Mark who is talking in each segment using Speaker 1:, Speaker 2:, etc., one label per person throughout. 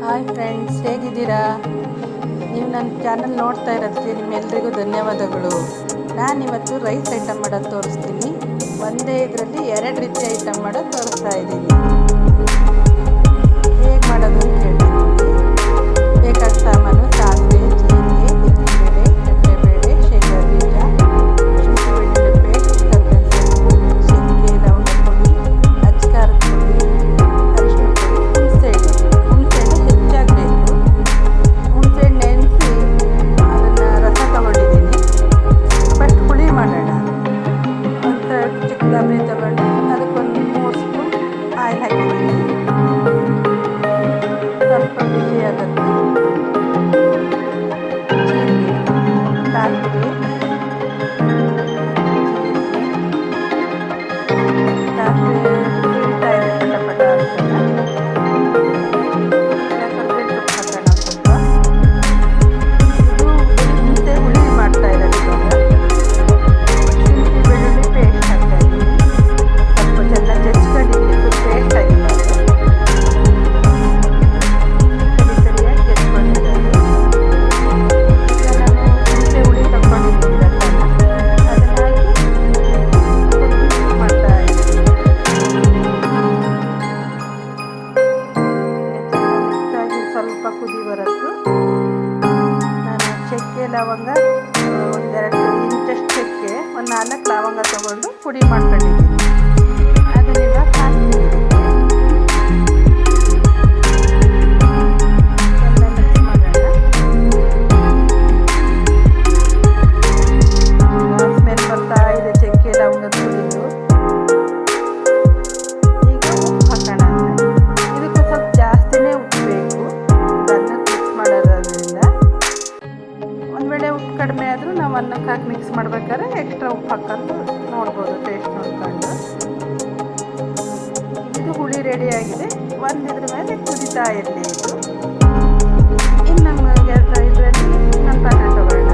Speaker 1: Hi friends, ಹೇಗಿದ್ದೀರಾ? ನೀವು ನನ್ನ ಚಾನಲ್ ನೋಡ್ತಾ ಇರೋದಕ್ಕೆ ನಿಮ್ಮೆಲ್ಲರಿಗೂ ಧನ್ಯವಾದಗಳು. ನಾನಿವತ್ತು ರೈಸ್ ಐಟಮ್ ಮಾಡೋದು ತೋರಿಸ್ತೀನಿ. ಒಂದೇ ಇದರಲ್ಲಿ 2 ರೀತಿ ಐಟಮ್ ಮಾಡೋದು ತೋರಿಸ್ತಾ ಇದ್ದೀನಿ. ಹೇಗೆ ಮಾಡೋದು ಅಂತ ಹೇಳ್ತೀನಿ. ಬೇಕಾದ ಸಾಮಾನು: ಸಾಸಿವೆ, ಜೀರಿಗೆ, ಉದ್ದಿನಬೇಳೆ, ಕಡಲೆಬೇಳೆ, ಶೇಂಗಾ ಬೀಜ, ಶುಂಠಿ ಬೆಳ್ಳುಳ್ಳಿ ಪೇಸ್ಟ್, ಕರ್ಬೇವಿನ ಸೊಪ್ಪು, ಚಕ್ಕೆ, ಲವಂಗ ಪುಡಿ, ಅಚ್ಕಾರದ ಪುಡಿ, ಅರಿಶಿನ ಪುಡಿ, ಹುಣಸೆಹಣ್ಣು ಹೆಚ್ಚಾಗಬೇಕು. ಹುಣಸೆಹಣ್ಣು ನೆನೆಸಿ ಅದನ್ನು ರಸ ತಗೊಂಡಿದ್ದೀನಿ. ಫಸ್ಟ್ ಹುಳಿ ಮಾಡೋಣ. ಒಂದು ಚಿಕ್ಕ ಡಬ್ಬಿ ತಗೊಂಡು ಅದಕ್ಕೊಂದು 3 ಸ್ಪೂನ್ ಆಯಿಲ್ ಹಾಕಿದ್ದೀನಿ. ಸ್ವಲ್ಪ ಬಿಸಿ ಆಗುತ್ತೆ. ಜೀರಿಗೆ, ಸಾಸಿವೆ, ಸುರಿತಾ ಇದೆ ಪಟ ಪಟ ಅಂತ. ಹುಣಸೆ ಹುಳಿ ಮಾಡ್ತಾ ಇರೋದು ಇವಾಗ. ಶುಂಠಿ ಬೆಳ್ಳುಳ್ಳಿ ಪೇಸ್ಟ್ ಹಾಕ್ತಾ ಇದ್ದೀನಿ. ಸ್ವಲ್ಪ ಚೆನ್ನಾಗಿ ಜಜ್ಕೊಂಡಿದ್ದೀನಿ. ಪೇಸ್ಟ್ ಆಗಿಲ್ಲ, ಸರಿಯಾಗಿ ಜಜ್ಕೊಂಡಿರೋದು. ಈಗ ನಾನು ಹುಣಸೆ ಹುಳಿ ತಗೊಂಡಿದ್ದೀನಿ ರಸನ, ಅದನ್ನ ಹಾಕಿ ಮಾಡ್ತಾ ಇದ್ದೀನಿ. ಚೆನ್ನಾಗಿ ಸ್ವಲ್ಪ ಕುದಿ ಬರೋದು. ನಾನು ಚಕ್ಕೆ, ಲವಂಗ, 1-2 ಇಂಚಷ್ಟು ಚಕ್ಕೆ, 4 ಲವಂಗ ತಗೊಂಡು ಪುಡಿ ಮಾಡ್ಕೊಂಡಿದ್ದೀನಿ. ಅದನ್ನ ಇವಾಗ ಹಾಕ್ತೀನಿ. ಎಲ್ಲ ಮಿಕ್ಸ್ ಮಾಡೋಣ. ಸ್ಮೆಲ್ ಬರ್ತಾ ಇದೆ ಚಕ್ಕೆ ಲವಂಗದ ಪುಡಿದು. ಈಗ ಉಪ್ಪು ಹಾಕೋಣ. ಇದಕ್ಕೂ ಸ್ವಲ್ಪ ಜಾಸ್ತಿನೇ ಉಪ್ಪು ಬೇಕು, ಅದನ್ನು ಮಿಕ್ಸ್ ಮಾಡೋದ್ರಿಂದ. ಒಂದು ವೇಳೆ ಉಪ್ಪು ಕಡಿಮೆ ಆದರೂ ನಾವು ಅನ್ನಕ್ಕೆ ಹಾಕಿ ಮಿಕ್ಸ್ ಮಾಡ್ಬೇಕಾದ್ರೆ ಎಕ್ಸ್ಟ್ರಾ ಉಪ್ಪು ಹಾಕೊಂಡು ನೋಡ್ಬೋದು, ಟೇಸ್ಟ್ ನೋಡ್ಕೊಂಡು. ಇದು ಹುಳಿ ರೆಡಿ ಆಗಿದೆ. ಇದ್ರ ಮೇಲೆ ಕುದಿತಾ ಇರಲಿ ಇದು. ಇನ್ನು ನಮಗೆ ಇದರಲ್ಲಿ ಇನ್ನೊಂದು ಪಾತ್ರೆ ತಗೊಳ್ಳೋಣ.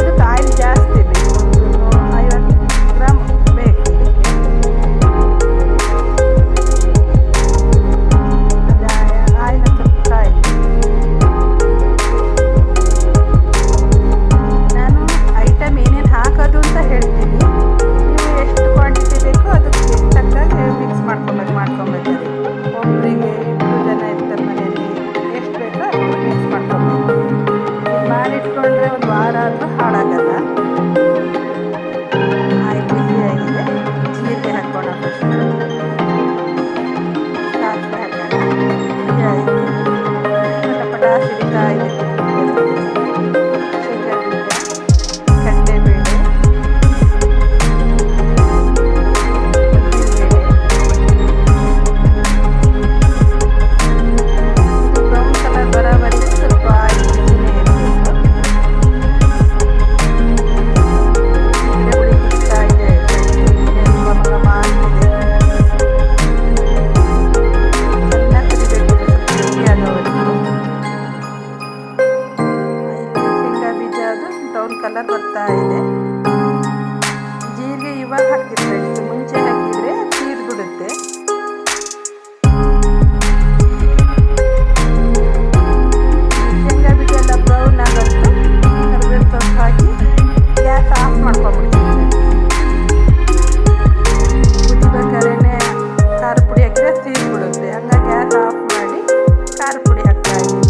Speaker 1: ಇದಕ್ಕೆ ಆಯಿಲ್ ಜಾಸ್ತಿ ಬೇಕು, ಒಂದು 50 ಗ್ರಾಮ್ ಬೇಕು ಇದಕ್ಕೆ. ಆಯಿಲ್ ಸ್ವಲ್ಪ ಕಾಯಿ. ನಾನು ಐಟಮ್ ಏನೇನು ಹಾಕೋದು ಅಂತ ಹೇಳ್ತೀನಿ. ನೀವು ಎಷ್ಟು ಕ್ವಾಂಟಿಟಿ ಬೇಕೋ ಅದಕ್ಕೆ ತಕ್ಕಾಗಿ ಮಿಕ್ಸ್ ಮಾಡ್ಕೊಬೇಕು. ಒಬ್ಬರಿಗೆ 2 ಜನ ಇರ್ತಾರೆ ಮನೆಯಲ್ಲಿ, ಎಷ್ಟು ಬೇಕೋ ಅಷ್ಟು ಮಿಕ್ಸ್ ಮಾಡ್ಕೊಬೇಕು. ಮಾಡಿಟ್ಕೊಂಡ್ರೆ ಒಂದು ವಾರ ಆದರೂ ಹಾಳಾಗಲ್ಲ. ಆಯಿಲ್ ಬಿಸಿಯಾಗಿದೆ. ಜೀರಿಗೆ ಹಾಕೋಣ. ಫಸ್ಟ್ ಸಾಸಿವೆ ಹಾಕೋಣ. ಬಿಸಿ ಆಯಿತು. ಪಟ ಪಟ ಸಿಡಿತಾ ಇದೆ. ಶೇಂಗಾ ಬೀಜ, ಕಡಲೆಬೇಳೆ, ಬ್ರೌನ್ ಕಲರ್ ಬರೋವರೆಗೆ ಸ್ವಲ್ಪ ಆಯಿಲ್ ಬಿಸಿನೇ ಇರಬೇಕು. ಹುಳಿ ಕುದಿತಾ ಇದೆ. ಘಮ ಅಂತಿದೆ. ಚೆನ್ನಾಗಿ ಕುದಿಬೇಕು, ಸ್ವಲ್ಪ ಗಟ್ಟಿ ಆಗೋವರೆಗೂ. ಶೇಂಗಾ ಬೀಜ ಅದು ಬ್ರೌನ್ ಕಲರ್ ಬರ್ತಾ ಇದೆ. ಜೀರಿಗೆ ಇವಾಗ ಹಾಕ್ತಿದ್ರೆ, ಇದು ಮುಂಚೆ ಹಾಕಿದರೆ ಸೀದ್ ಬಿಡುತ್ತೆ. ಶೇಂಗಾ ಬೀಜ ಎಲ್ಲ ಬ್ರೌನ್ ಆಗುತ್ತೆ. ಕರಿಬೇವು ಸೊಪ್ಪು ಹಾಕಿ ಗ್ಯಾಸ್ ಆಫ್ ಮಾಡ್ಕೊಂಡ್ಬಿಡ್ತೀನಿ. ಕುದಿಬೇಕಾದ್ರೆ ಖಾರ ಪುಡಿ ಹಾಕಿದ್ರೆ ಸೀದ್ ಬಿಡುತ್ತೆ. ಹಂಗಾಗಿ ಗ್ಯಾಸ್ ಆಫ್ ಮಾಡಿ ಖಾರ ಪುಡಿ ಹಾಕ್ತಾ ಇದ್ದೀನಿ.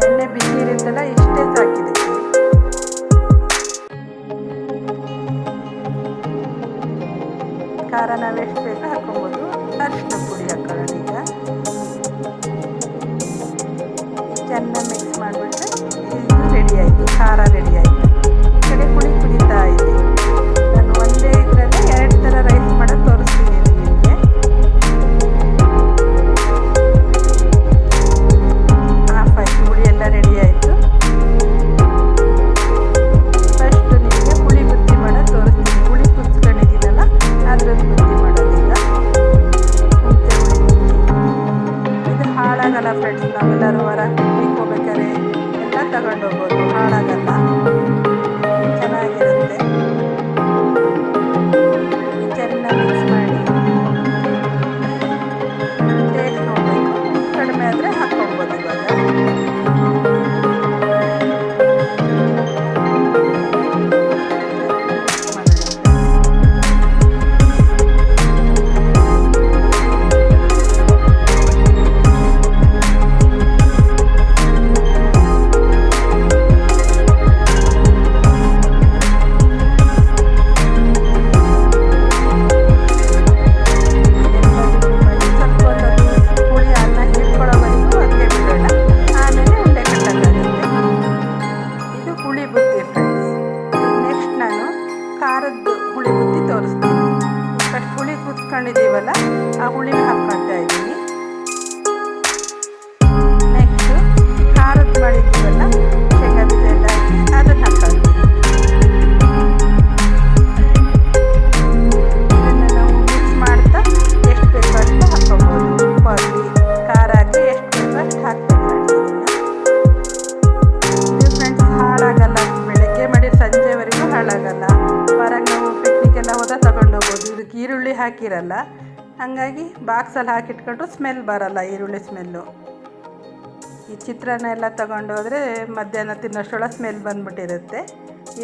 Speaker 1: ಎಣ್ಣೆ ಬಿಸಿ ಇರುತ್ತಲ್ಲ, ಇಷ್ಟೇ ಸಾಕಿದೆ. ಖಾರ ನಾವು ಎಷ್ಟು ಬೇಕೋ ಹಾಕೊಬೋದು. ಅರಿಶಿನ ಪುಡಿ ಹಾಕೋಣ. ಈಗ ಚೆನ್ನಾಗಿ ಮಿಕ್ಸ್ ಮಾಡಿಬಿಟ್ರೆ ಇದು ರೆಡಿ ಆಯಿತು. ಖಾರ ರೆಡಿ ಆಯಿತು. ಈ ಕಡೆ ಹುಳಿ ಕುದೀತಾ ಇದೆ. ನಾನು ಒಂದೇ ಇದರಲ್ಲಿ 2 ಥರ ರೈಸ್ ಮಾಡೋದು ತೋರಿಸ್ತೀನಿ ನಿಮಗೆ. ಆಫ್ ಆಯಿತು. ಹುಳಿ ಎಲ್ಲ ರೆಡಿ ಆಯಿತು. ಫಸ್ಟ್ ನಿಮಗೆ ಹುಳಿ ಗುತ್ತಿ ಮಾಡೋದು ತೋರಿಸ್ತೀನಿ. ಹುಳಿ ಕುದಿಸ್ಕೊಂಡಿದ್ದೀನಲ್ಲ, ಅದ್ರದ್ದು ಗುತ್ತಿ ಮಾಡೋದೀಗ. ಹುಣಸೆ ಹುಳಿ ಗುತ್ತಿ. ಇದು ಹಾಳಾಗಲ್ಲ ಫ್ರೆಂಡ್ಸ್. ನಾವೆಲ್ಲರೂ ಹೊರ ಪಿಕ್ನಿಕ್ ಹೋಗ್ಬೇಕಾದ್ರೆ ಎಲ್ಲ ತಗೊಂಡು ಹೋಗ್ಬೋದು, ಹಾಳಾಗಲ್ಲ, ಚೆನ್ನಾಗಿರುತ್ತೆ. ಚೆನ್ನಾಗಿ ಮಿಕ್ಸ್ ಮಾಡಿ ಟೇಸ್ಟ್ ನೋಡಬೇಕು. ಕಡಿಮೆ ಹಂಗಾಗಿ ಬಾಕ್ಸಲ್ಲಿ ಹಾಕಿಟ್ಕೊಂಡ್ರು ಸ್ಮೆಲ್ ಬರೋಲ್ಲ, ಈರುಳ್ಳಿ ಸ್ಮೆಲ್ಲು. ಈ ಚಿತ್ರಾನ್ನ ಎಲ್ಲ ತಗೊಂಡು ಹೋದರೆ ಮಧ್ಯಾಹ್ನ ತಿನ್ನೋಷ್ಟರೊಳಗೆ ಸ್ಮೆಲ್ ಬಂದ್ಬಿಟ್ಟಿರುತ್ತೆ.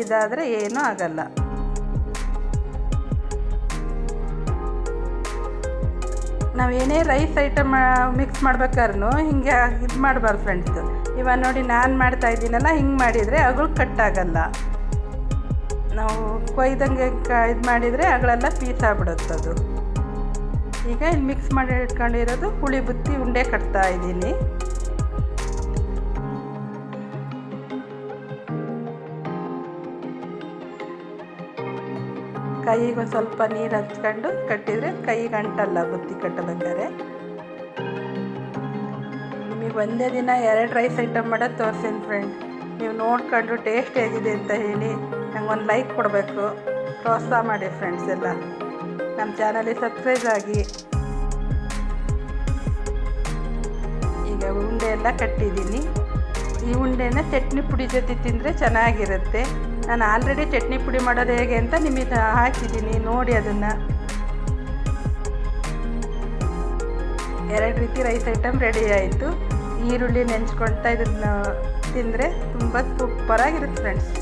Speaker 1: ಇದಾದರೆ ಏನೂ ಆಗಲ್ಲ. ನಾವೇನೇ ರೈಸ್ ಐಟಮ್ ಮಿಕ್ಸ್ ಮಾಡ್ಬೇಕಾದ್ರೂ ಹಿಂಗೆ ಇದು ಮಾಡಬಾರ್ದು ಫ್ರೆಂಡ್ಸ್. ಇವಾಗ ನೋಡಿ ನಾನು ಮಾಡ್ತಾಯಿದ್ದೀನಲ್ಲ, ಹಿಂಗೆ ಮಾಡಿದರೆ ಅಗಳು ಕಟ್ಟಾಗಲ್ಲ. ನಾವು ಕೊಯ್ದಂಗೆ ಇದು ಮಾಡಿದರೆ ಅಗಳೆಲ್ಲ ಪೀಸ್ ಆಗ್ಬಿಡುತ್ತದು. ಈಗ ಇಲ್ಲಿ ಮಿಕ್ಸ್ ಮಾಡಿ ಇಟ್ಕೊಂಡಿರೋದು ಹುಳಿ ಬುತ್ತಿ ಉಂಡೆ ಕಟ್ತಾ ಇದ್ದೀನಿ. ಕೈಗೆ ಒಂದು ಸ್ವಲ್ಪ ನೀರು ಹಚ್ಕೊಂಡು ಕಟ್ಟಿದರೆ ಕೈಗೆ ಅಂಟಲ್ಲ ಬುತ್ತಿ ಕಟ್ಟಬೇಕಾದ್ರೆ. ನಿಮಗೆ ಒಂದೇ ದಿನ 2 ರೈಸ್ ಐಟಮ್ ಮಾಡೋದು ತೋರಿಸ್ತೀನಿ ಫ್ರೆಂಡ್. ನೀವು ನೋಡ್ಕೊಂಡು ಟೇಸ್ಟ್ ಹೇಗಿದೆ ಅಂತ ಹೇಳಿ ನಂಗೊಂದು ಲೈಕ್ ಕೊಡಬೇಕು, ಪ್ರೋತ್ಸಾಹ ಮಾಡಿ ಫ್ರೆಂಡ್ಸ್. ಎಲ್ಲ ನಮ್ಮ ಚಾನಲಿಗೆ ಸಬ್ಸ್ಕ್ರೈಬ್ ಆಗಿ. ಈಗ ಉಂಡೆ ಎಲ್ಲ ಕಟ್ಟಿದ್ದೀನಿ. ಈ ಉಂಡೆನ ಚಟ್ನಿ ಪುಡಿ ಜೊತೆ ತಿಂದರೆ ಚೆನ್ನಾಗಿರುತ್ತೆ. ನಾನು ಆಲ್ರೆಡಿ ಚಟ್ನಿ ಪುಡಿ ಮಾಡೋದು ಹೇಗೆ ಅಂತ ನಿಮಗೆ ಹಾಕಿದ್ದೀನಿ, ನೋಡಿ ಅದನ್ನು. 2 ರೀತಿ ರೈಸ್ ಐಟಮ್ ರೆಡಿ ಆಯಿತು. ಈರುಳ್ಳಿ ನೆಂಚ್ಕೊಳ್ತಾ ಇದನ್ನು ತಿಂದರೆ ತುಂಬ ಸೂಪರಾಗಿರುತ್ತೆ ಫ್ರೆಂಡ್ಸ್.